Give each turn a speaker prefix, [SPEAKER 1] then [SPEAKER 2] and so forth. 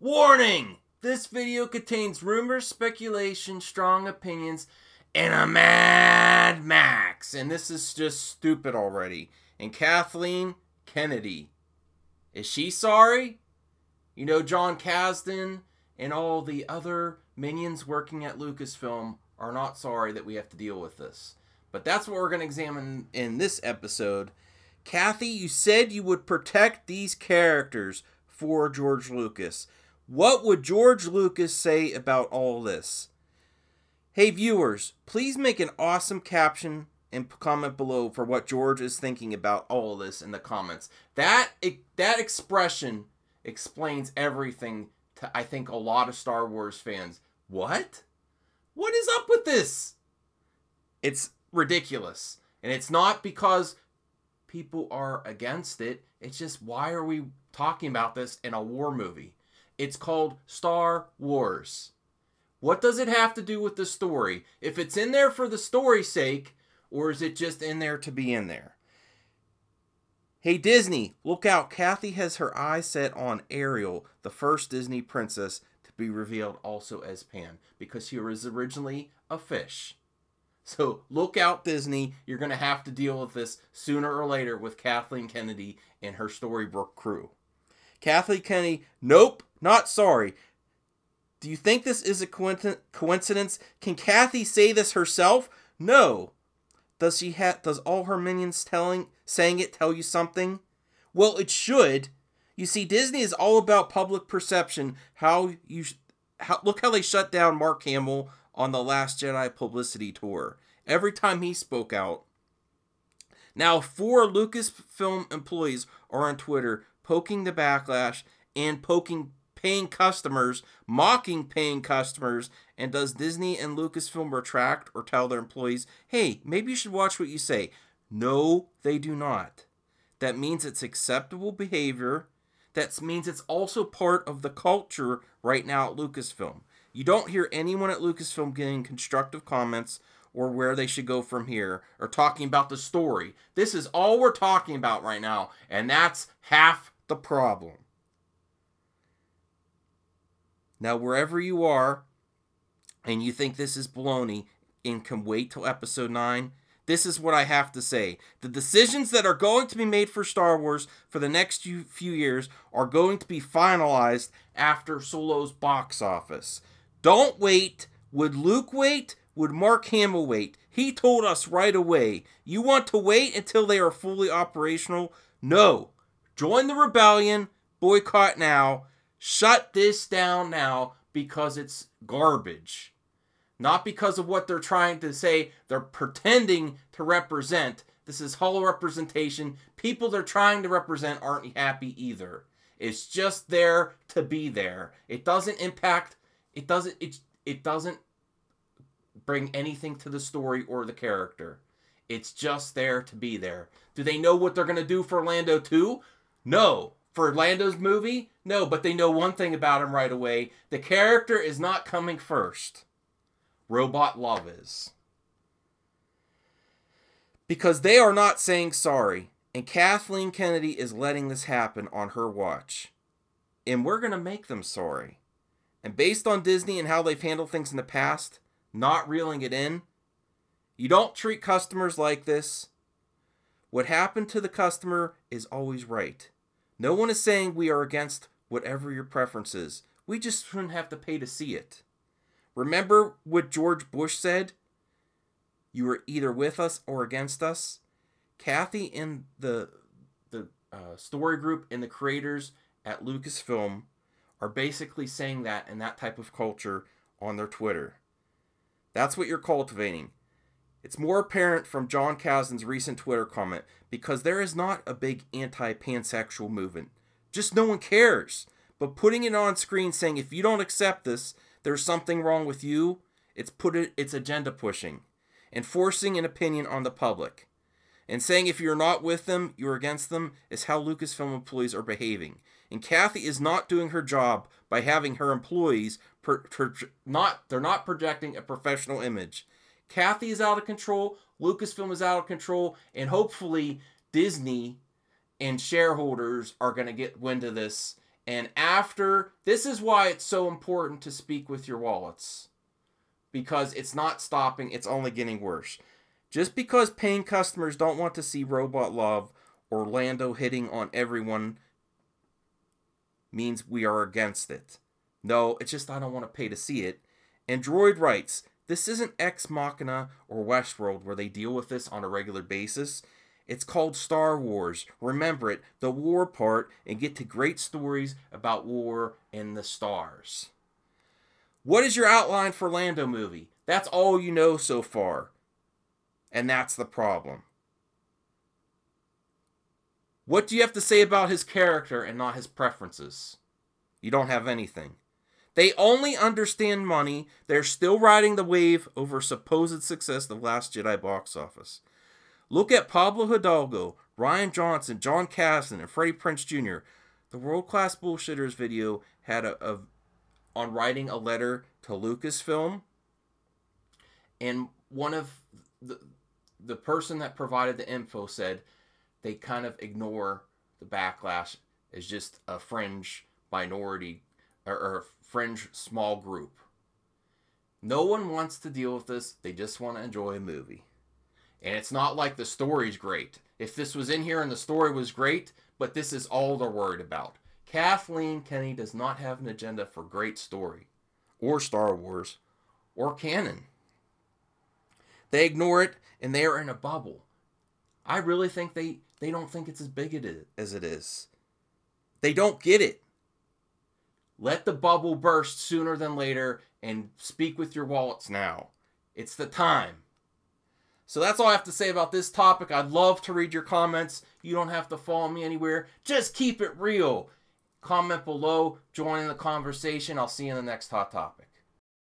[SPEAKER 1] Warning! This video contains rumors, speculation, strong opinions, and a Mad Max. And this is just stupid already. And Kathleen Kennedy, is she sorry? You know, John Kasdan and all the other minions working at Lucasfilm are not sorry that we have to deal with this. But that's what we're going to examine in this episode. Kathy, you said you would protect these characters for George Lucas. What would George Lucas say about all this? Hey viewers, please make an awesome caption and comment below for what George is thinking about all this in the comments. That expression explains everything to, I think, a lot of Star Wars fans. What? What is up with this? It's ridiculous. And it's not because people are against it. It's just, why are we talking about this in a war movie? It's called Star Wars. What does it have to do with the story? If it's in there for the story's sake, or is it just in there to be in there? Hey Disney, look out. Kathy has her eyes set on Ariel, the first Disney princess to be revealed also as Pan, because she was originally a fish. So look out, Disney. You're going to have to deal with this sooner or later with Kathleen Kennedy and her Storybrooke crew. Kathleen Kennedy, nope, not sorry. Do you think this is a coincidence? Can Kathy say this herself? No. Does all her minions saying it tell you something? Well, it should. You see, Disney is all about public perception. Look how they shut down Mark Hamill on the Last Jedi publicity tour. Every time he spoke out. Now, 4 Lucasfilm employees are on Twitter poking the backlash and poking paying customers, mocking paying customers. And does Disney and Lucasfilm retract or tell their employees, hey, maybe you should watch what you say? No, they do not. That means it's acceptable behavior. That means it's also part of the culture right now at Lucasfilm. You don't hear anyone at Lucasfilm getting constructive comments or where they should go from here, or talking about the story. This is all we're talking about right now, and that's half the problem. Now, wherever you are, and you think this is baloney, and can wait till episode 9, this is what I have to say. The decisions that are going to be made for Star Wars for the next few years are going to be finalized after Solo's box office. Don't wait. Would Luke wait? Would Mark Hamill wait? He told us right away. You want to wait until they are fully operational? No. Join the rebellion. Boycott now. Shut this down now because it's garbage. Not because of what they're trying to say. They're pretending to represent. This is hollow representation. People they're trying to represent aren't happy either. It's just there to be there. It doesn't impact. It doesn't bring anything to the story or the character. It's just there to be there. Do they know what they're going to do for Lando 2? No. For Lando's movie? No, but they know one thing about him right away. The character is not coming first. Robot love is. Because they are not saying sorry. And Kathleen Kennedy is letting this happen on her watch. And we're going to make them sorry. And based on Disney and how they've handled things in the past, not reeling it in, you don't treat customers like this. What happened to the customer is always right. No one is saying we are against whatever your preference is. We just shouldn't have to pay to see it. Remember what George Bush said? You are either with us or against us. Kathy and the story group and the creators at Lucasfilm are basically saying that in that type of culture on their Twitter. That's what you're cultivating. It's more apparent from John Kasdan's recent Twitter comment, because there is not a big anti-pansexual movement. Just no one cares. But putting it on screen saying if you don't accept this, there's something wrong with you, it's agenda pushing and forcing an opinion on the public. And saying if you're not with them, you're against them, is how Lucasfilm employees are behaving. And Kathy is not doing her job by having her employees they're not projecting a professional image. Kathy is out of control, Lucasfilm is out of control, and hopefully Disney and shareholders are going to get wind of this And after, this is why it's so important to speak with your wallets. Because it's not stopping, it's only getting worse. Just because paying customers don't want to see robot love or Lando hitting on everyone means we are against it. No, it's just I don't want to pay to see it. And Droid writes, this isn't Ex Machina or Westworld where they deal with this on a regular basis. It's called Star Wars. Remember it, the war part, and get to great stories about war and the stars. What is your outline for Lando movie? That's all you know so far. And that's the problem. What do you have to say about his character and not his preferences? You don't have anything. They only understand money. They're still riding the wave over supposed success of Last Jedi box office. Look at Pablo Hidalgo, Ryan Johnson, John Kasdan, and Freddie Prinze Jr. The World Class Bullshitters video had on writing a letter to Lucasfilm, and one of the person that provided the info said they kind of ignore the backlash as just a fringe minority or a fringe small group. No one wants to deal with this. They just want to enjoy a movie. And it's not like the story's great. If this was in here and the story was great, but this is all they're worried about. Kathleen Kennedy does not have an agenda for great story, or Star Wars, or canon. They ignore it, and they are in a bubble. I really think they don't think it's as big as it is. They don't get it. Let the bubble burst sooner than later, and speak with your wallets now. It's the time. So that's all I have to say about this topic. I'd love to read your comments. You don't have to follow me anywhere. Just keep it real. Comment below. Join in the conversation. I'll see you in the next hot topic.